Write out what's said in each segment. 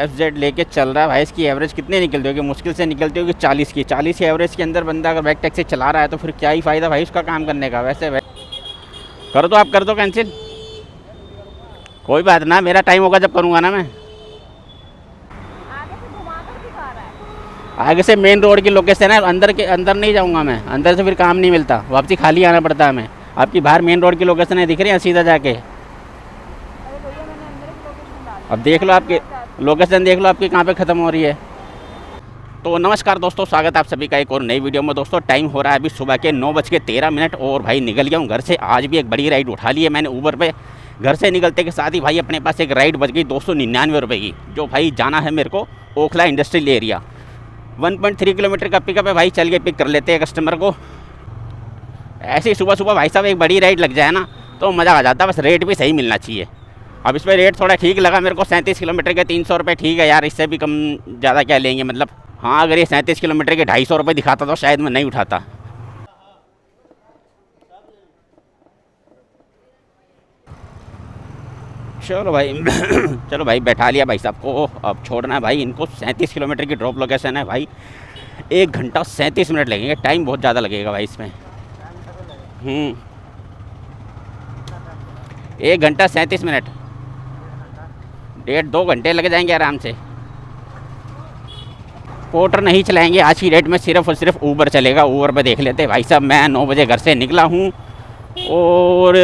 FZ लेके चल रहा है भाई। इसकी एवरेज कितनी निकलती होगी? मुश्किल से निकलती होगी 40 की। 40 की एवरेज के अंदर बंदा अगर बैक टैक्सी चला रहा है तो फिर क्या ही फ़ायदा भाई उसका काम करने का। वैसे कर दो, आप कर दो कैंसिल, कोई बात ना, मेरा टाइम होगा जब करूँगा ना मैं। आगे से मेन रोड की लोकेशन है, अंदर नहीं जाऊँगा मैं, अंदर से फिर काम नहीं मिलता, वापसी खाली आना पड़ता है हमें। आपकी बाहर मेन रोड की लोकेशन है, दिख रही है सीधा जाके। अब देख लो, आपकी लोकेशन देख लो आपकी कहाँ पे ख़त्म हो रही है। तो नमस्कार दोस्तों, स्वागत है आप सभी का एक और नई वीडियो में। दोस्तों टाइम हो रहा है अभी सुबह के 9:13 और भाई निकल गया हूँ घर से। आज भी एक बड़ी राइड उठा ली है मैंने ऊबर पे। घर से निकलते के साथ ही भाई अपने पास एक राइड बच गई 299 रुपये की, जो भाई जाना है मेरे को ओखला इंडस्ट्रियल एरिया। 1.3 किलोमीटर का पिकअप है भाई, चल के पिक कर लेते हैं कस्टमर को। ऐसे ही सुबह सुबह भाई साहब एक बड़ी राइड लग जाए ना तो मज़ा आ जाता है, बस रेट भी सही मिलना चाहिए। अब इस पर रेट थोड़ा ठीक लगा मेरे को, 37 किलोमीटर के 300 रुपये ठीक है यार, इससे भी कम ज़्यादा क्या लेंगे मतलब। हाँ अगर ये 37 किलोमीटर के 250 रुपये दिखाता तो शायद मैं नहीं उठाता। चलो भाई चलो भाई बैठा लिया भाई साहब को। अब छोड़ना है भाई इनको। 37 किलोमीटर की ड्रॉप लोकेशन है भाई, 1 घंटा 37 मिनट लगेंगे, टाइम बहुत ज़्यादा लगेगा भाई इसमें। 1 घंटा 37 मिनट, 1.5-2 घंटे लग जाएंगे आराम से। पोर्टर नहीं चलाएंगे आज की डेट में, सिर्फ और सिर्फ ऊबर चलेगा। ऊबर पे देख लेते भाई साहब। मैं 9 बजे घर से निकला हूँ और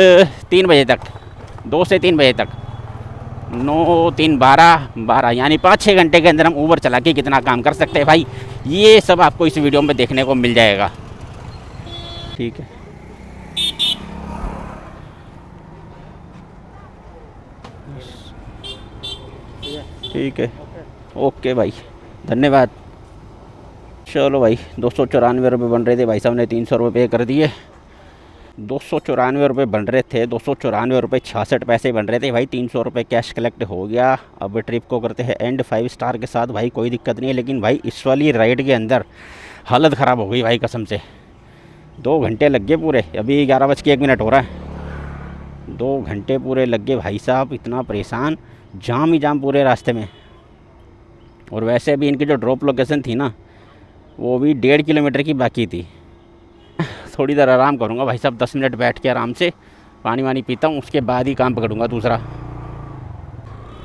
3 बजे तक, 2 से 3 बजे तक, 9, 3, 12 यानी 5-6 घंटे के अंदर हम ऊबर चला के कितना काम कर सकते हैं भाई, ये सब आपको इस वीडियो में देखने को मिल जाएगा। ठीक है, ठीक है, ओके भाई, धन्यवाद। चलो भाई 294 रुपये बन रहे थे, भाई साहब ने 300 रुपये कर दिए। 294 रुपये बन रहे थे, 294 रुपये 66 पैसे बन रहे थे भाई। 300 रुपये कैश कलेक्ट हो गया। अब ट्रिप को करते हैं एंड 5 स्टार के साथ भाई, कोई दिक्कत नहीं है। लेकिन भाई इस वाली राइड के अंदर हालत ख़राब हो गई भाई कसम से। 2 घंटे लग गए पूरे, अभी 11:01 हो रहा है। 2 घंटे पूरे लग गए भाई साहब, इतना परेशान, जाम ही जाम पूरे रास्ते में। और वैसे भी इनकी जो ड्रॉप लोकेशन थी ना वो भी 1.5 किलोमीटर की बाकी थी। थोड़ी देर आराम करूँगा भाई साहब, 10 मिनट बैठ के आराम से पानी वानी पीता हूँ, उसके बाद ही काम पकड़ूँगा दूसरा।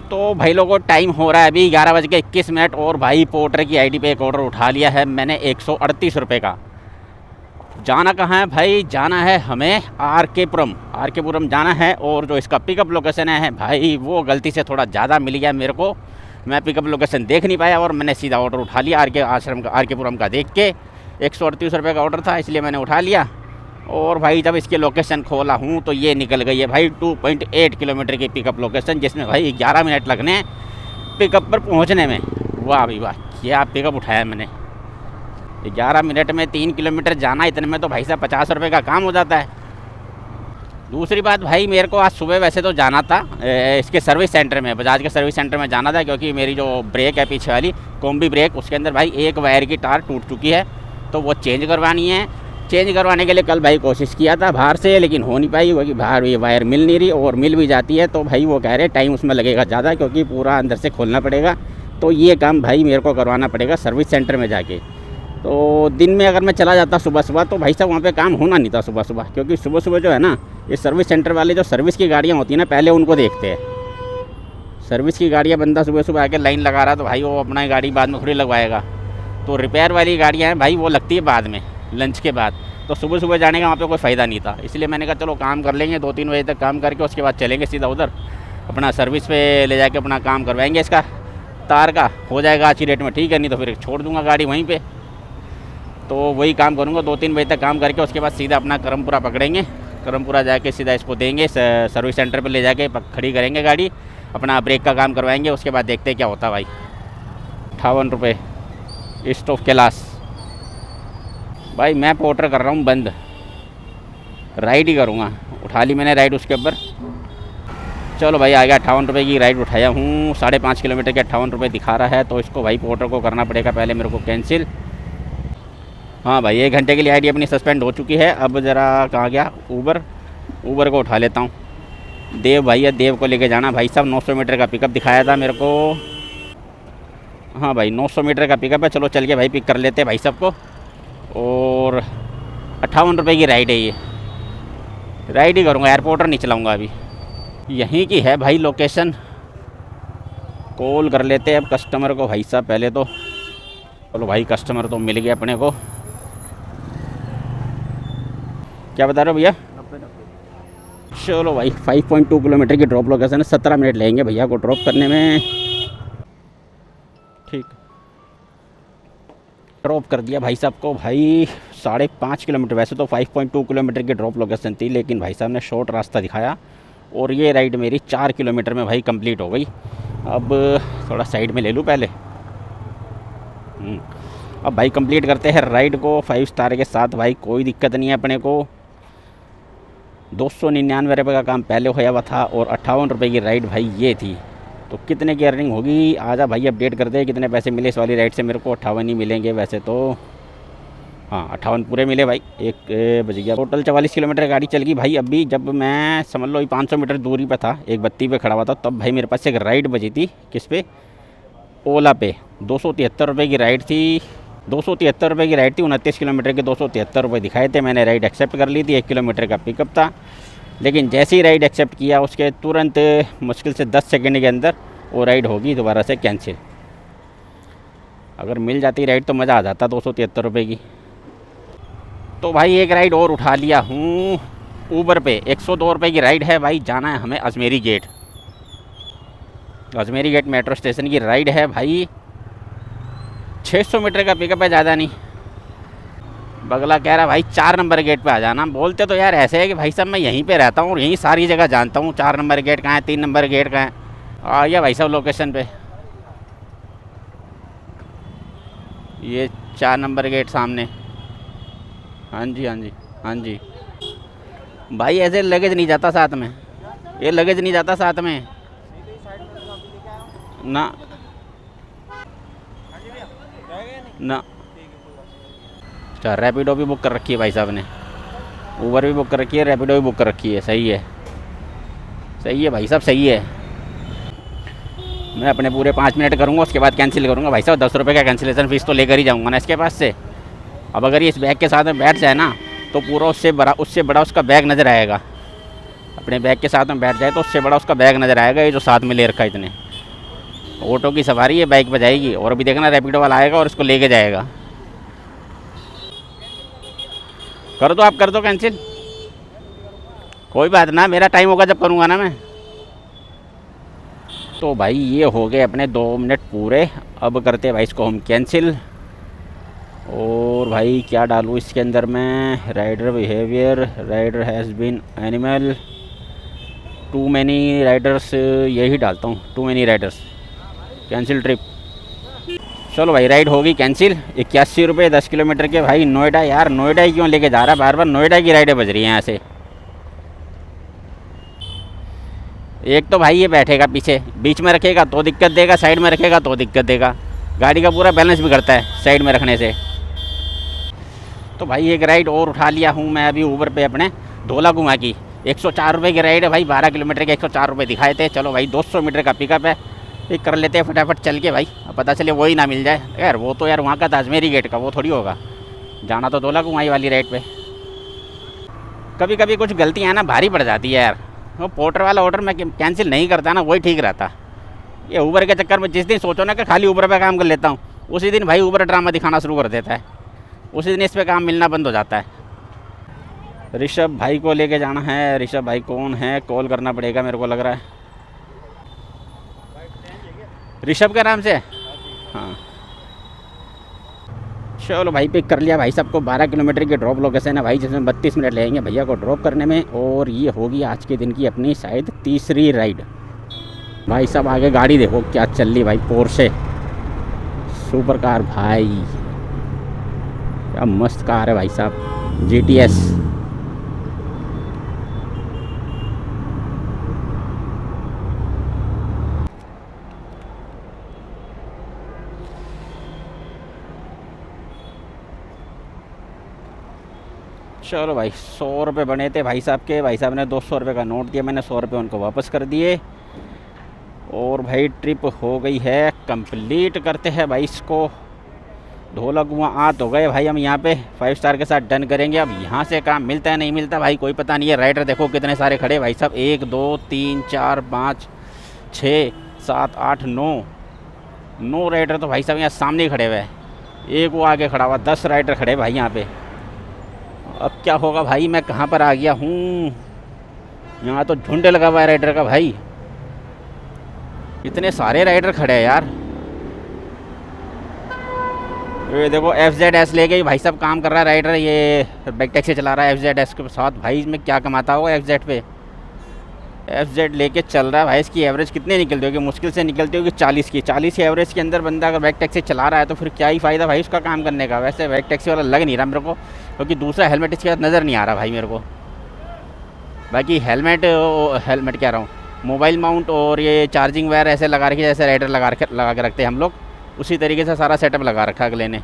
तो भाई लोगों टाइम हो रहा है अभी 11:21 और भाई पोर्टर की आईडी पे एक ऑर्डर उठा लिया है मैंने 138 रुपये का। जाना कहाँ है भाई? जाना है हमें आर.के.पुरम जाना है। और जो इसका पिकअप लोकेशन है भाई वो गलती से थोड़ा ज़्यादा मिल गया मेरे को, मैं पिकअप लोकेशन देख नहीं पाया और मैंने सीधा ऑर्डर उठा लिया आर.के.पुरम का देख के। 138 रुपये का ऑर्डर था इसलिए मैंने उठा लिया। और भाई जब इसकी लोकेशन खोला हूँ तो ये निकल गई है भाई 2.8 किलोमीटर की पिकअप लोकेशन, जिसमें भाई 11 मिनट लगने हैं पिकअप पर पहुँचने में। वाह भाई वाह, क्या पिकअप उठाया मैंने। 11 मिनट में 3 किलोमीटर जाना, इतने में तो भाई साहब 50 रुपये का काम हो जाता है। दूसरी बात भाई, मेरे को आज सुबह वैसे तो जाना था इसके सर्विस सेंटर में, बजाज के सर्विस सेंटर में जाना था, क्योंकि मेरी जो ब्रेक है पीछे वाली कॉम्बी ब्रेक, उसके अंदर भाई एक वायर की तार टूट चुकी है तो वो चेंज करवानी है। चेंज करवाने के लिए कल भाई कोशिश किया था बाहर से, लेकिन हो नहीं पाई, क्योंकि बाहर ये वायर मिल नहीं रही, और मिल भी जाती है तो भाई वो कह रहे टाइम उसमें लगेगा ज़्यादा, क्योंकि पूरा अंदर से खोलना पड़ेगा। तो ये काम भाई मेरे को करवाना पड़ेगा सर्विस सेंटर में जाके। तो दिन में अगर मैं चला जाता सुबह सुबह तो भाई साहब वहाँ पे काम होना नहीं था सुबह सुबह, क्योंकि सुबह सुबह जो है ना ये सर्विस सेंटर वाले जो सर्विस की गाड़ियाँ होती हैं ना पहले उनको देखते हैं। सर्विस की गाड़ियाँ बंदा सुबह सुबह आके लाइन लगा रहा तो भाई वो अपना गाड़ी बाद में थोड़ी लगवाएगा। तो रिपेयर वाली गाड़ियाँ हैं भाई वो लगती है बाद में, लंच के बाद। तो सुबह सुबह जाने का वहाँ पे कोई फ़ायदा नहीं था, इसलिए मैंने कहा चलो काम कर लेंगे 2-3 बजे तक काम करके, उसके बाद चलेंगे सीधा उधर अपना सर्विस पे ले जाके अपना काम करवाएंगे। इसका तार का हो जाएगा आज की डेट में, ठीक है, नहीं तो फिर छोड़ दूँगा गाड़ी वहीं पर। तो वही काम करूँगा 2-3 बजे तक काम करके, उसके बाद सीधा अपना करमपुरा पकड़ेंगे। करमपुरा जाके सीधा इसको देंगे, सर्विस सेंटर पे ले जाके खड़ी करेंगे गाड़ी, अपना ब्रेक का काम करवाएंगे, उसके बाद देखते हैं क्या होता है भाई। 58 रुपये ईस्ट ऑफ कैलाश। भाई मैं पोर्टर कर रहा हूँ बंद, राइड ही करूँगा। उठा ली मैंने राइड उसके ऊपर। चलो भाई आ गया, 58 रुपये की राइड उठाया हूँ। 5.5 किलोमीटर के 58 रुपये दिखा रहा है, तो इसको भाई पोर्टर को करना पड़ेगा पहले मेरे को कैंसिल। हाँ भाई 1 घंटे के लिए आईडी अपनी सस्पेंड हो चुकी है। अब ज़रा कहाँ गया ऊबर को उठा लेता हूँ। देव भाई है, देव को लेके जाना भाई साहब। 900 मीटर का पिकअप दिखाया था मेरे को। हाँ भाई 900 मीटर का पिकअप है। चलो चल के भाई पिक कर लेते हैं भाई सबको। और 58 रुपये की राइड है ये। राइड ही करूँगा, एयरपोर्टर नहीं चलाऊँगा अभी। यहीं की है भाई लोकेशन। कॉल कर लेते हैं अब कस्टमर को भाई साहब पहले तो। चलो भाई कस्टमर तो मिल गया अपने को। क्या बता रहे हो भैया? 90। चलो भाई 5.2 किलोमीटर की ड्रॉप लोकेशन है। 17 मिनट लगेंगे भैया को ड्रॉप करने में। ठीक, ड्रॉप कर दिया भाई साहब को। भाई 5.5 किलोमीटर, वैसे तो 5.2 किलोमीटर की ड्रॉप लोकेशन थी, लेकिन भाई साहब ने शॉर्ट रास्ता दिखाया और ये राइड मेरी 4 किलोमीटर में भाई कंप्लीट हो गई। अब थोड़ा साइड में ले लूँ पहले। अब भाई कंप्लीट करते हैं राइड को 5 स्टार के साथ। भाई कोई दिक्कत नहीं है अपने को। 299 रुपये का काम पहले होया हुआ था और 58 रुपये की राइड भाई ये थी। तो कितने की अर्निंग होगी आजा भाई अपडेट कर दे। कितने पैसे मिले इस वाली राइड से? मेरे को 58 ही मिलेंगे वैसे तो। हाँ 58 पूरे मिले भाई। 1 बज गया। टोटल 44 किलोमीटर गाड़ी चल गई भाई। अभी जब मैं समझ लो 500 मीटर दूरी पे था, एक बत्ती पे खड़ा हुआ था, तब भाई मेरे पास एक राइड बची थी। किस पे? ओला पे। 273 रुपये की राइड थी। 273 रुपये की राइड थी। 29 किलोमीटर के 273 रुपये दिखाए थे। मैंने राइड एक्सेप्ट कर ली थी। 1 किलोमीटर का पिकअप था। लेकिन जैसे ही राइड एक्सेप्ट किया उसके तुरंत मुश्किल से 10 सेकंड के अंदर वो राइड होगी दोबारा से कैंसिल। अगर मिल जाती राइड तो मज़ा आ जाता 273 रुपये की। तो भाई एक राइड और उठा लिया हूँ ऊबर पे। 102 रुपये की राइड है भाई। जाना है हमें Ajmeri gate. Ajmeri gate metro station की राइड है भाई। 600 मीटर का पिकअप है, ज़्यादा नहीं। बगला कह रहा भाई 4 नंबर गेट पे आ जाना। बोलते तो यार ऐसे है कि भाई साहब मैं यहीं पे रहता हूँ और यहीं सारी जगह जानता हूँ। 4 नंबर गेट कहाँ है, 3 नंबर गेट कहाँ है। आ गया भाई साहब लोकेशन पे। ये 4 नंबर गेट सामने। हाँ जी हाँ जी हाँ जी। भाई ऐसे लगेज नहीं जाता साथ में। ये लगेज नहीं जाता साथ में ना ना। अच्छा रैपिडो भी बुक कर रखी है भाई साहब ने। ऊबर भी बुक कर रखी है, रैपिडो भी बुक कर रखी है। सही है, सही है भाई साहब, सही है। मैं अपने पूरे 5 मिनट करूँगा, उसके बाद कैंसिल करूँगा भाई साहब। 10 रुपये का कैंसिलेशन फ़ीस तो लेकर ही जाऊँगा ना इसके पास से। अब अगर ये इस बैग के साथ में बैठ जाए ना तो पूरा उससे बड़ा उसका बैग नज़र आएगा। अपने बैग के साथ में बैठ जाए तो उससे बड़ा उसका बैग नज़र आएगा। ये जो साथ में ले रखा है इतने। ऑटो की सवारी है, बाइक पर जाएगी। और अभी देखना रैपिडो वाला आएगा और इसको लेके जाएगा। कर दो, आप कर दो कैंसिल। कोई बात ना, मेरा टाइम होगा जब करूँगा ना मैं। तो भाई ये हो गए अपने 2 मिनट पूरे। अब करते हैं भाई इसको हम कैंसिल। और भाई क्या डालूँ इसके अंदर में? Rider behaviour, rider has been animal, too many riders, यही डालता हूँ। Too many riders, cancel trip. चलो भाई राइड होगी कैंसिल। 81 रुपये 10 किलोमीटर के। भाई नोएडा, यार नोएडा ही क्यों लेके जा रहा है बार बार? नोएडा की राइडें बज रही हैं यहाँ से। एक तो भाई ये बैठेगा पीछे, बीच में रखेगा तो दिक्कत देगा, साइड में रखेगा तो दिक्कत देगा। गाड़ी का पूरा बैलेंस बिगड़ता है साइड में रखने से। तो भाई एक राइड और उठा लिया हूँ मैं अभी ऊबर पे अपने धोला घुमा की। 104 रुपये की राइड है भाई। 12 किलोमीटर के 104 रुपये दिखाए थे। चलो भाई 200 मीटर का पिकअप है। पिक कर लेते हैं फटाफट चल के भाई। अब पता चले वही ना मिल जाए यार। वो तो यार वहाँ का था अजमेरी गेट का, वो थोड़ी होगा। जाना तो धोला घुमाई वाली राइड पे। कभी कभी कुछ गलतियाँ ना भारी पड़ जाती है यार। वो पोर्टर वाला ऑर्डर मैं कैंसिल नहीं करता ना, वही ठीक रहता। ये ऊबर के चक्कर में जिस दिन सोचो ना कि खाली ऊबर पे काम कर लेता हूँ, उसी दिन भाई ऊबर ड्रामा दिखाना शुरू कर देता है। उसी दिन इस पे काम मिलना बंद हो जाता है। ऋषभ भाई को लेके जाना है। ऋषभ भाई कौन है? कॉल करना पड़ेगा मेरे को लग रहा है। ऋषभ के नाम से? हाँ चलो भाई पिक कर लिया भाई साहब को। 12 किलोमीटर की ड्रॉप लोकेशन है भाई, जिसमें 32 मिनट लगेंगे भैया को ड्रॉप करने में। और ये होगी आज के दिन की अपनी शायद तीसरी राइड। भाई साहब आगे गाड़ी देखो क्या चल रही भाई, पोर्शे सुपर कार भाई। क्या मस्त कार है भाई साहब, GTS। चलो भाई 100 रुपये बने थे भाई साहब के। भाई साहब ने 200 रुपये का नोट दिया, मैंने 100 रुपये उनको वापस कर दिए। और भाई ट्रिप हो गई है कंप्लीट। करते हैं भाई इसको ढोलक कुआं आ तो गए भाई। हम यहाँ पे 5 स्टार के साथ डन करेंगे। अब यहाँ से काम मिलता है नहीं मिलता भाई कोई पता नहीं है। राइडर देखो कितने सारे खड़े भाई साहब, 1 2 3 4 5 6 7 8 9 राइडर तो भाई साहब यहाँ सामने ही खड़े हुए हैं। एक वो आगे खड़ा हुआ, 10 राइडर खड़े भाई यहाँ पे। अब क्या होगा भाई, मैं कहाँ पर आ गया हूँ। यहाँ तो झुंड लगा हुआ है राइडर का भाई, इतने सारे राइडर खड़े हैं यार। ये देखो FZS लेके ही भाई साहब काम कर रहा है राइडर, ये बाइक टैक्सी चला रहा है FZS के साथ। भाई इसमें क्या कमाता होगा FZ पे, FZ लेके चल रहा है भाई। इसकी एवरेज कितने निकलती होगी, मुश्किल से निकलती होगी 40 की एवरेज के अंदर बंदा अगर बाइक टैक्सी चला रहा है तो फिर क्या ही फ़ायदा भाई उसका काम करने का। वैसे बाइक टैक्सी वाला लग नहीं रहा मेरे को, क्योंकि दूसरा हेलमेट इसके साथ नज़र नहीं आ रहा भाई मेरे को। बाकी हेलमेट कह रहा हूँ, मोबाइल माउंट और ये चार्जिंग वायर ऐसे लगा रखी जैसे राइडर लगा के रखते हैं हम लोग, उसी तरीके से सारा सेटअप लगा रखा अगले ने।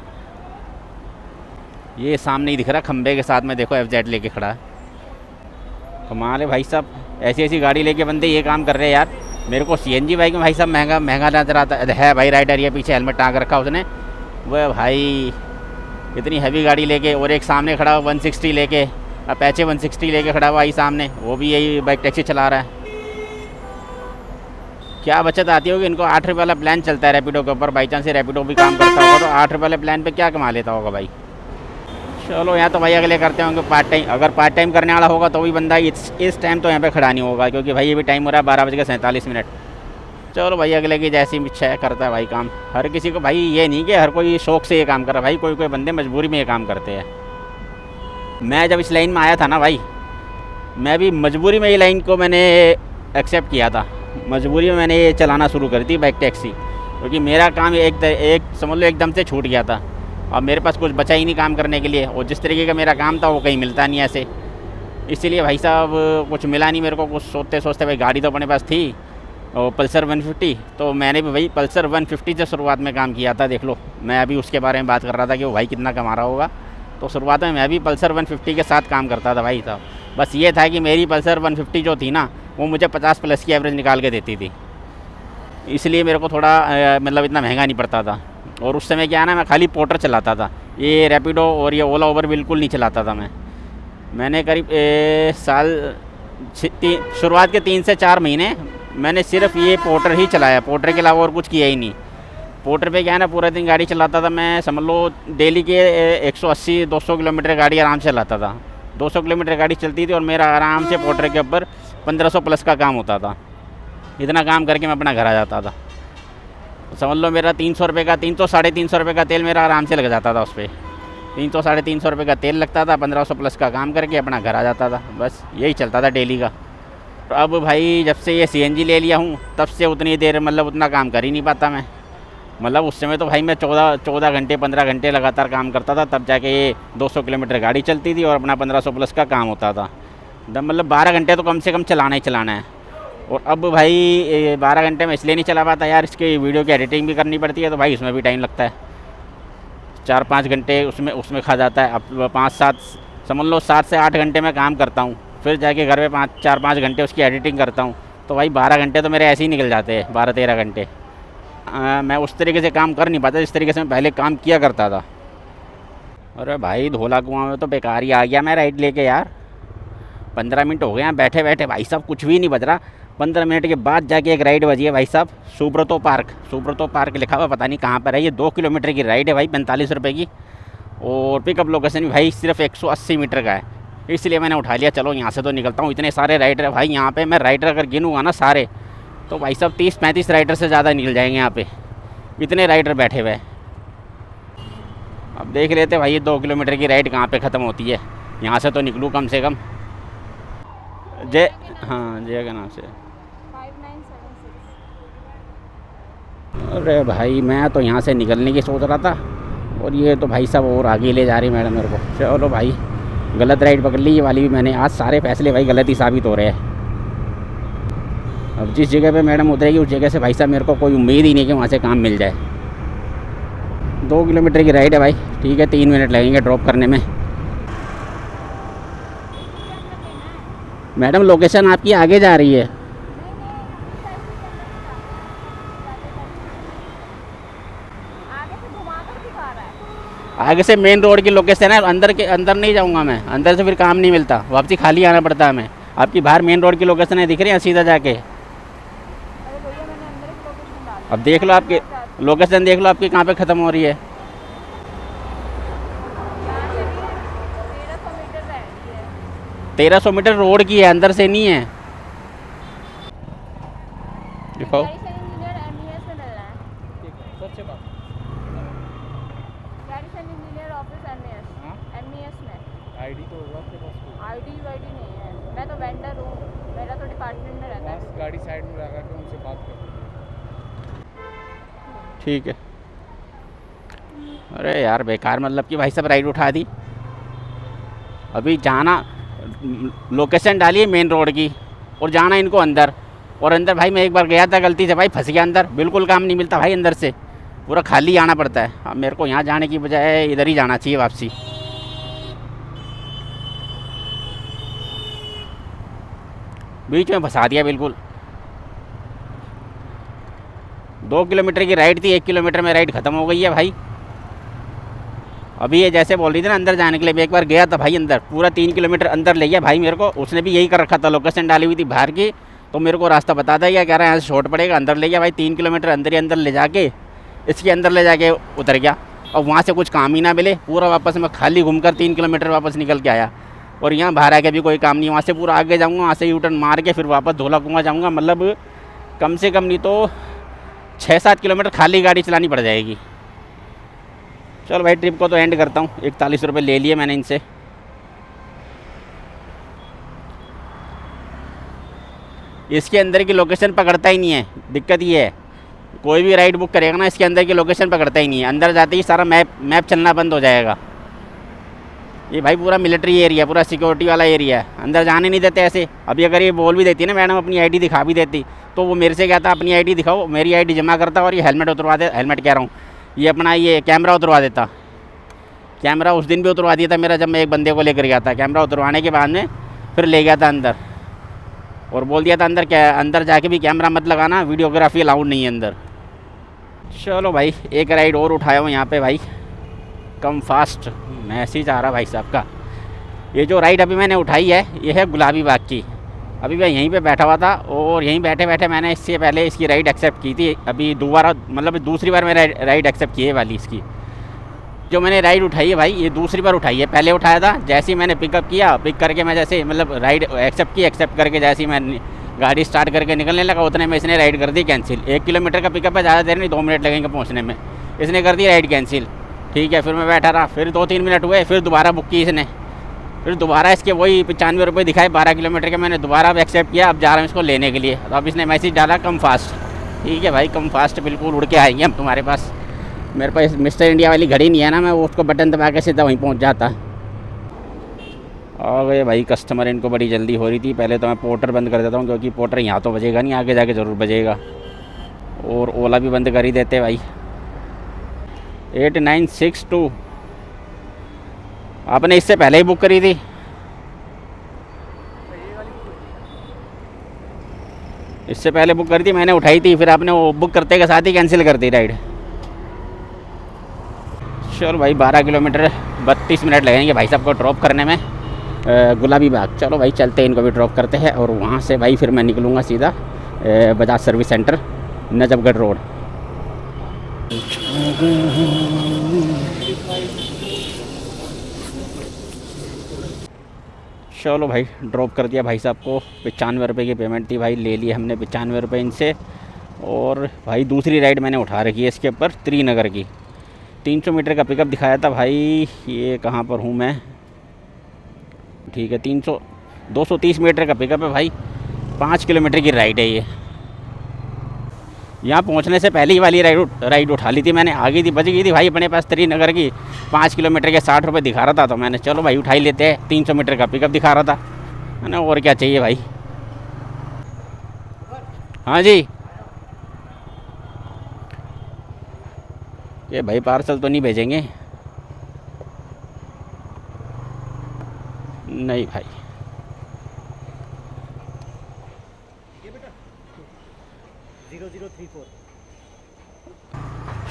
ये सामने ही दिख रहा खंबे के साथ में, देखो FZ लेके खड़ा है। कमाल है भाई साहब, ऐसी गाड़ी लेके बंदे ये काम कर रहे हैं यार। मेरे को CNG बाइक में भाई साहब महंगा नजर आता है भाई राइडर। ये पीछे हेलमेट टांग रखा उसने, वह भाई इतनी हैवी गाड़ी लेके। और एक सामने खड़ा हुआ 160 लेके, अपाचे 160 लेके खड़ा हुआ ही सामने, वो भी यही बाइक टैक्सी चला रहा है। क्या बचत आती होगी इनको। 8 रुपये वाला प्लान चलता है रैपिडो के ऊपर, बाई चांस से रैपिडो भी काम करता होगा तो 8 रुपये वाले प्लान पे क्या कमा लेता होगा भाई। चलो यहाँ तो भाई अगले करते होंगे पार्ट टाइम। अगर पार्ट टाइम करने वाला होगा तो भी बंदा इस टाइम तो यहाँ पे खड़ा नहीं होगा, क्योंकि भाई ये भी टाइम हो रहा है 12:47। चलो भाई अगले की जैसी इच्छा है करता है भाई काम। हर किसी को भाई ये नहीं कि हर कोई शौक से ये काम कर रहा है भाई, कोई बंदे मजबूरी में ये काम करते हैं। मैं जब इस लाइन में आया था ना भाई, मैं भी मजबूरी में ये लाइन को मैंने एक्सेप्ट किया था। मजबूरी में मैंने ये चलाना शुरू कर दी बाइक टैक्सी, क्योंकि मेरा काम एक समझ लो एकदम से छूट गया था। अब मेरे पास कुछ बचा ही नहीं काम करने के लिए, और जिस तरीके का मेरा काम था वो कहीं मिलता नहीं ऐसे। इसीलिए भाई साहब कुछ मिला नहीं मेरे को। कुछ सोचते भाई गाड़ी तो अपने पास थी और पल्सर 150, तो मैंने भी भाई पल्सर 150 से शुरुआत में काम किया था। देख लो, मैं अभी उसके बारे में बात कर रहा था कि वो भाई कितना कमा रहा होगा। तो शुरुआत में मैं भी पल्सर 150 के साथ काम करता था भाई साहब। बस ये था कि मेरी पल्सर 150 जो थी ना, वो मुझे 50+ की एवरेज निकाल के देती थी, इसलिए मेरे को थोड़ा मतलब इतना महंगा नहीं पड़ता था। और उस समय क्या है ना, मैं खाली पोर्टर चलाता था, ये रैपिडो और ये ओला उबर बिल्कुल नहीं चलाता था। मैंने करीब शुरुआत के 3 से 4 महीने मैंने सिर्फ ये पोर्टर ही चलाया, पोर्टर के अलावा और कुछ किया ही नहीं। पोर्टर पे क्या है ना, पूरा दिन गाड़ी चलाता था मैं। समझ लो डेली के 180-200 किलोमीटर गाड़ी आराम से चलाता था। 200 किलोमीटर गाड़ी चलती थी और मेरा आराम से पोर्टर के ऊपर 1500+ का काम होता था। इतना काम करके मैं अपना घर आ जाता था। समझ लो मेरा 300 रुपये का 300-350 रुपये का तेल मेरा आराम से लग जाता था उस पर। 300-350 रुपये का तेल लगता था, 1500+ का काम करके अपना घर आ जाता था। बस यही चलता था डेली का। तो अब भाई जब से ये CNG ले लिया हूँ तब से उतनी देर मतलब उतना काम कर ही नहीं पाता मैं। मतलब उस समय तो भाई मैं 14 घंटे 15 घंटे लगातार काम करता था, तब जाके ये 200 किलोमीटर गाड़ी चलती थी और अपना 1500+ का काम होता था। मतलब 12 घंटे तो कम से कम चलाना ही चलाना है। और अब भाई 12 घंटे में इसलिए नहीं चला पाता यार, इसकी वीडियो की एडिटिंग भी करनी पड़ती है, तो भाई उसमें भी टाइम लगता है। 4-5 घंटे उसमें खा जाता है। अब 5-7 समझ लो 7 से 8 घंटे में काम करता हूँ, फिर जाके घर में 4-5 घंटे उसकी एडिटिंग करता हूँ, तो भाई 12 घंटे तो मेरे ऐसे ही निकल जाते हैं, 12-13 घंटे। मैं उस तरीके से काम कर नहीं पाता जिस तरीके से मैं पहले काम किया करता था। अरे भाई धोला कुआं में तो बेकार ही आ गया मैं राइड लेके यार। 15 मिनट हो गए हैं बैठे बैठे भाई साहब, कुछ भी नहीं बज रहा। 15 मिनट के बाद जाके एक राइड बजी है भाई साहब, सुब्रतो पार्क लिखा हुआ, पता नहीं कहाँ पर है। ये 2 किलोमीटर की राइड है भाई, 45 रुपये की। और पिकअप लोकेशन भी भाई सिर्फ 180 मीटर का है, इसलिए मैंने उठा लिया। चलो यहाँ से तो निकलता हूँ। इतने सारे राइडर है भाई यहाँ पे, मैं राइडर अगर गिनूँगा ना सारे, तो भाई साहब 30-35 राइडर से ज़्यादा निकल जाएंगे यहाँ पे, इतने राइडर बैठे हुए। अब देख लेते भाई ये 2 किलोमीटर की राइड कहाँ पे ख़त्म होती है। यहाँ से तो निकलूँ कम से कम। जय का नाम से 5976। अरे भाई मैं तो यहाँ से निकलने की सोच रहा था, और ये तो भाई साहब और आगे ले जा रही मैडम मेरे को। चलो भाई गलत राइड पकड़ ली ये वाली भी मैंने। आज सारे फैसले भाई गलत ही साबित हो रहे हैं। अब जिस जगह पे मैडम उतरेगी उस जगह से भाई साहब मेरे को कोई उम्मीद ही नहीं कि वहाँ से काम मिल जाए। 2 किलोमीटर की राइड है भाई, ठीक है 3 मिनट लगेंगे ड्रॉप करने में। मैडम लोकेशन आपकी आगे जा रही है। आगे से मेन रोड की लोकेशन है, अंदर नहीं जाऊँगा मैं, अंदर से फिर काम नहीं मिलता, वापसी खाली आना पड़ता है हमें। आपकी बाहर मेन रोड की लोकेशन है, दिख रही है सीधा जाके। अब देख लो आपकी लोकेशन, देख लो आपकी कहाँ पे ख़त्म हो रही है। 1300 मीटर रोड की है, अंदर से नहीं है। दिखाओ आईडी तो होगा आपके पास? आईडी वाईडी नहीं है, मैं तो वेंडर हूँ, मेरा तो डिपार्टमेंट में रहता है। गाड़ी साइड में लगा के उनसे बात कर। ठीक है। अरे यार बेकार, मतलब कि भाई साहब राइड उठा दी। अभी जाना, लोकेशन डाली है मेन रोड की, और जाना इनको अंदर, और अंदर भाई मैं एक बार गया था गलती से, भाई फंस गया अंदर, बिल्कुल काम नहीं मिलता भाई, अंदर से पूरा खाली आना पड़ता है। अब मेरे को यहाँ जाने की बजाय इधर ही जाना चाहिए वापसी। बीच में फंसा दिया बिल्कुल। 2 किलोमीटर की राइड थी, 1 किलोमीटर में राइड ख़त्म हो गई है भाई। अभी ये जैसे बोल रही थी ना अंदर जाने के लिए, मैं एक बार गया था भाई अंदर, पूरा 3 किलोमीटर अंदर ले गया भाई मेरे को। उसने भी यही कर रखा था, लोकेशन डाली हुई थी बाहर की, तो मेरे को रास्ता बताता है, कह रहा है यहाँ से शॉर्ट पड़ेगा, अंदर ले गया भाई। 3 किलोमीटर अंदर ही अंदर ले जाके, इसके अंदर ले जाके उतर गया, और वहाँ से कुछ काम ही ना मिले, पूरा वापस मैं खाली घूमकर 3 किलोमीटर वापस निकल के आया। और यहाँ बाहर आके भी कोई काम नहीं, वहाँ से पूरा आगे जाऊँगा, वहाँ से यूटर्न मार के फिर वापस धोला कुआं जाऊँगा। मतलब कम से कम नहीं तो 6-7 किलोमीटर खाली गाड़ी चलानी पड़ जाएगी। चलो भाई ट्रिप को तो एंड करता हूँ। 41 रुपये ले लिए मैंने इनसे। इसके अंदर की लोकेशन पकड़ता ही नहीं है, दिक्कत ये है। कोई भी राइड बुक करेगा ना, इसके अंदर की लोकेशन पकड़ता ही नहीं है, अंदर जाते ही सारा मैप चलना बंद हो जाएगा। ये भाई पूरा मिलिट्री एरिया, पूरा सिक्योरिटी वाला एरिया है, अंदर जाने नहीं देते ऐसे। अभी अगर ये बोल भी देती ना मैडम, अपनी आईडी दिखा भी देती, तो वो मेरे से कहता अपनी आईडी दिखाओ, मेरी आईडी जमा करता और ये हेलमेट उतरवा दे, हेलमेट कह रहा हूँ, ये अपना ये कैमरा उतरवा देता। कैमरा उस दिन भी उतरवा दिया था मेरा, जब मैं एक बंदे को लेकर गया था। कैमरा उतरवाने के बाद में फिर ले गया था अंदर, और बोल दिया था अंदर जाके भी कैमरा मत लगाना, वीडियोग्राफी अलाउड नहीं है अंदर। चलो भाई एक राइड और उठाया हूँ यहाँ पे भाई, कम फास्ट मैसेज आ रहा भाई साहब का। ये जो राइड अभी मैंने उठाई है, ये है गुलाबी बाग की। अभी मैं यहीं पे बैठा हुआ था, और यहीं बैठे बैठे मैंने इससे पहले इसकी राइड एक्सेप्ट की थी। अभी दोबारा, मतलब दूसरी बार मैंने राइड एक्सेप्ट की है वाली। इसकी जो मैंने राइड उठाई है भाई, ये दूसरी बार उठाई है। पहले उठाया था, जैसे ही मैंने पिकअप किया, पिक करके मैं जैसे मतलब राइड एक्सेप्ट की, एक्सेप्ट करके जैसे ही मैं गाड़ी स्टार्ट करके निकलने लगा, उतने में इसने राइड कर दी कैंसिल। 1 किलोमीटर का पिकअप है, ज़्यादा देर नहीं, 2 मिनट लगेंगे पहुँचने में, इसने कर दी राइड कैंसिल। ठीक है, फिर मैं बैठा रहा, फिर 2-3 मिनट हुए, फिर दोबारा बुक की इसने, फिर दोबारा इसके वही 95 रुपये दिखाए 12 किलोमीटर के। मैंने दोबारा अब एक्सेप्ट किया, अब जा रहा हूँ इसको लेने के लिए। तो अब इसने मैसेज डाला कम फास्ट। ठीक है भाई, कम फास्ट, बिल्कुल उड़ के आएंगे हम तुम्हारे पास। मेरे पास मिस्टर इंडिया वाली घड़ी नहीं है ना, मैं उसको बटन दबा के सीधा वहीं पहुँच जाता। आ गए भाई कस्टमर, इनको बड़ी जल्दी हो रही थी। पहले तो मैं पोर्टर बंद कर देता हूँ, क्योंकि पोर्टर यहाँ तो बजेगा नहीं, आगे जाके ज़रूर बजेगा। और ओला भी बंद कर ही देते भाई। 8962 आपने इससे पहले ही बुक करी थी? इससे पहले बुक करी थी मैंने, उठाई थी, फिर आपने वो बुक करते के साथ ही कैंसिल कर दी राइड। चलो भाई 12 किलोमीटर 32 मिनट लगेंगे भाई साहब को ड्रॉप करने में गुलाबी बाग। चलो भाई चलते हैं, इनको भी ड्रॉप करते हैं, और वहाँ से भाई फिर मैं निकलूँगा सीधा Bajaj service centre, Najafgarh road. चलो भाई ड्रॉप कर दिया भाई साहब को। 95 रुपये की पेमेंट थी भाई, ले लिए हमने 95 रुपये इनसे। और भाई दूसरी राइड मैंने उठा रखी है इसके ऊपर, त्रिनगर की। 300 मीटर का पिकअप दिखाया था भाई। ये कहाँ पर हूँ मैं? ठीक है, 230 मीटर का पिकअप है भाई, 5 किलोमीटर की राइड है ये। यहाँ पहुँचने से पहले ही वाली राइड उठा ली थी मैंने, आगे थी, बच गई थी भाई अपने पास त्रिनगर की। 5 किलोमीटर के 60 रुपये दिखा रहा था, तो मैंने चलो भाई उठा ही लेते हैं। 300 मीटर का पिकअप दिखा रहा था, है ना, और क्या चाहिए भाई। हाँ जी, ये भाई पार्सल तो नहीं भेजेंगे? नहीं भाई।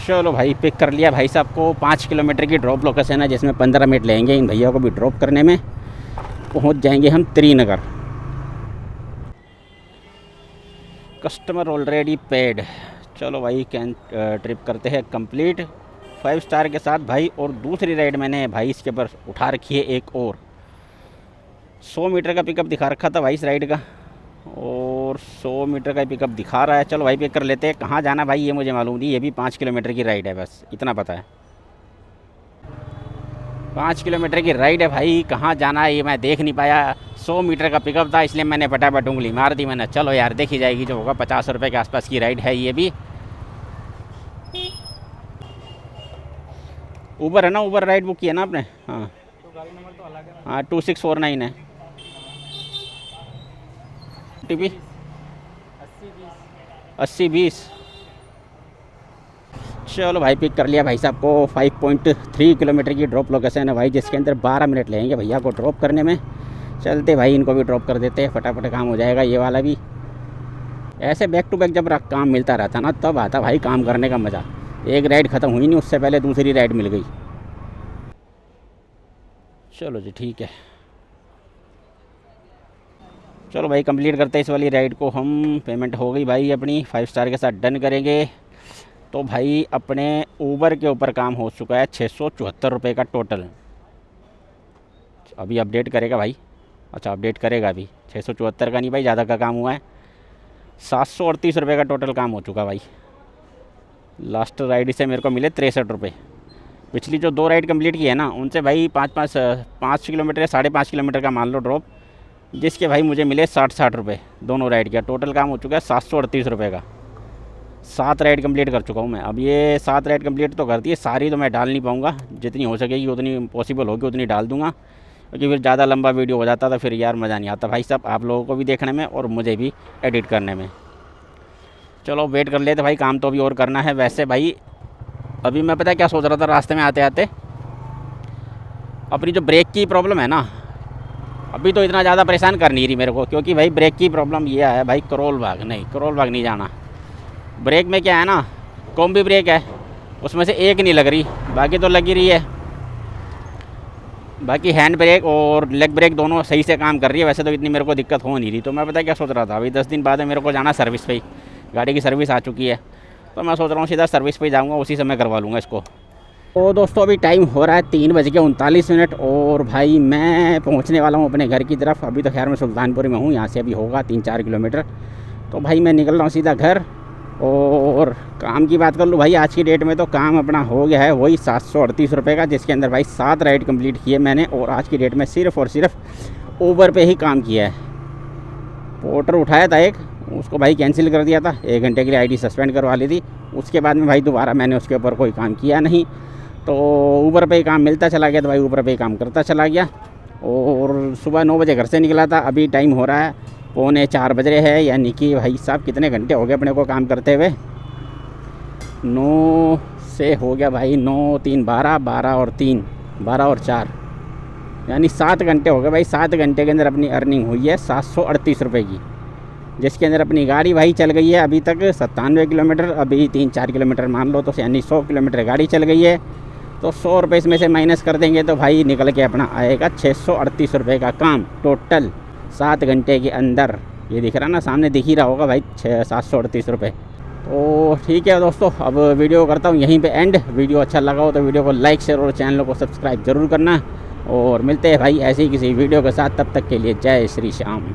चलो भाई पिक कर लिया भाई साहब को। 5 किलोमीटर की ड्रॉप लोकेशन है जिसमें 15 मिनट लेंगे इन भैया को भी ड्रॉप करने में। पहुंच जाएंगे हम त्रिनगर। Customer already paid. चलो भाई ट्रिप करते हैं कंप्लीट 5 स्टार के साथ भाई। और दूसरी राइड मैंने भाई इसके ऊपर उठा रखी है एक और 100 मीटर का पिकअप दिखा रखा था भाई इस राइड का, और 100 मीटर का पिकअप दिखा रहा है। चलो भाई पिक कर लेते हैं। कहाँ जाना भाई ये मुझे मालूम नहीं, ये भी 5 किलोमीटर की राइड है, बस इतना पता है। 5 किलोमीटर की राइड है भाई, कहाँ जाना है ये मैं देख नहीं पाया। 100 मीटर का पिकअप था इसलिए मैंने फटाफट उंगली मार दी। मैंने चलो यार देखी जाएगी जो होगा। 50 रुपये के आसपास की राइड है ये भी। ऊबर है ना, ऊबर राइड बुक किया ना आपने? हाँ तो गाड़ी नंबर तो अलग है ना? हाँ 2649 है। टीपी 80-20। चलो भाई पिक कर लिया भाई साहब को। 5.3 किलोमीटर की ड्रॉप लोकेशन है भाई, जिसके अंदर 12 मिनट लगेंगे भैया को ड्रॉप करने में। चलते भाई इनको भी ड्रॉप कर देते हैं, फटाफट काम हो जाएगा ये वाला भी। ऐसे बैक टू बैक जब काम मिलता रहता ना तब आता भाई काम करने का मज़ा। एक राइड ख़त्म हुई नहीं उससे पहले दूसरी राइड मिल गई। चलो जी ठीक है। चलो भाई कंप्लीट करते हैं इस वाली राइड को हम। पेमेंट हो गई भाई अपनी, 5 स्टार के साथ डन करेंगे। तो भाई अपने ऊबर के ऊपर काम हो चुका है 674 रुपये का टोटल। अभी अपडेट करेगा भाई। अच्छा अपडेट करेगा अभी। 674 का नहीं भाई, ज़्यादा का काम हुआ है। 738 रुपये का टोटल काम हो चुका भाई। लास्ट राइड से मेरे को मिले 63 रुपये। पिछली जो 2 राइड कंप्लीट की है ना उनसे भाई 5 किलोमीटर या 5.5 किलोमीटर का मान लो ड्रॉप, जिसके भाई मुझे मिले 60 रुपये दोनों राइड का। टोटल काम हो चुका है 738 रुपये का। 7 राइड कंप्लीट कर चुका हूँ मैं। अब ये 7 राइड कंप्लीट तो कर दी है, सारी तो मैं डाल नहीं पाऊँगा। जितनी हो सकेगी उतनी पॉसिबल होगी उतनी डाल दूँगा, क्योंकि फिर ज़्यादा लंबा वीडियो हो जाता था फिर यार मज़ा नहीं आता भाई साहब, आप लोगों को भी देखने में और मुझे भी एडिट करने में। चलो वेट कर लेते भाई, काम तो अभी और करना है। वैसे भाई अभी मैं पता है क्या सोच रहा था रास्ते में आते आते, अपनी जो ब्रेक की प्रॉब्लम है ना अभी तो इतना ज़्यादा परेशान कर नहीं रही मेरे को, क्योंकि भाई ब्रेक की प्रॉब्लम ये है भाई करोल बाग नहीं जाना। ब्रेक में क्या है ना, कॉम्बी ब्रेक है उसमें से एक नहीं लग रही, बाकी तो लगी रही है। बाकी हैंड ब्रेक और लेग ब्रेक दोनों सही से काम कर रही है। वैसे तो इतनी मेरे को दिक्कत हो नहीं रही। तो मैं पता है क्या सोच रहा था, अभी 10 दिन बाद मेरे को जाना सर्विस पे ही, गाड़ी की सर्विस आ चुकी है। तो मैं सोच रहा हूँ सीधा सर्विस पे जाऊँगा, उसी समय करवा लूँगा इसको। तो दोस्तों अभी टाइम हो रहा है 3:39 और भाई मैं पहुँचने वाला हूँ अपने घर की तरफ। अभी तो खैर मैं सुल्तानपुर में हूँ, यहाँ से अभी होगा 3-4 किलोमीटर। तो भाई मैं निकल रहा हूँ सीधा घर। और काम की बात कर लूँ भाई, आज की डेट में तो काम अपना हो गया है वही 738 रुपये का, जिसके अंदर भाई 7 राइड कंप्लीट किए मैंने। और आज की डेट में सिर्फ़ और सिर्फ ऊबर पे ही काम किया है। पोर्टर उठाया था एक, उसको भाई कैंसिल कर दिया था, 1 घंटे के लिए आईडी सस्पेंड करवा ली थी। उसके बाद में भाई दोबारा मैंने उसके ऊपर कोई काम किया नहीं। तो ऊबर पे ही काम मिलता चला गया, तो भाई ऊबर पे ही काम करता चला गया। और सुबह 9 बजे घर से निकला था, अभी टाइम हो रहा है 3:45 बज रहे हैं। यानी कि भाई साहब कितने घंटे हो गए अपने को काम करते हुए, 9 से हो गया भाई 9 3 12 12 और 3 12 और 4 यानी 7 घंटे हो गए भाई। 7 घंटे के अंदर अपनी अर्निंग हुई है 738 रुपये की, जिसके अंदर अपनी गाड़ी भाई चल गई है अभी तक 97 किलोमीटर। अभी 3-4 किलोमीटर मान लो तो यानी 100 किलोमीटर गाड़ी चल गई है। तो 100 रुपये इसमें से माइनस कर देंगे तो भाई निकल के अपना आएगा 638 रुपये का काम टोटल 7 घंटे के अंदर। ये दिख रहा ना सामने, दिख ही रहा होगा भाई 738 रुपये। तो ठीक है दोस्तों, अब वीडियो करता हूँ यहीं पे एंड। वीडियो अच्छा लगा हो तो वीडियो को लाइक शेयर और चैनल को सब्सक्राइब ज़रूर करना। और मिलते हैं भाई ऐसे ही किसी वीडियो के साथ, तब तक के लिए जय श्री श्याम।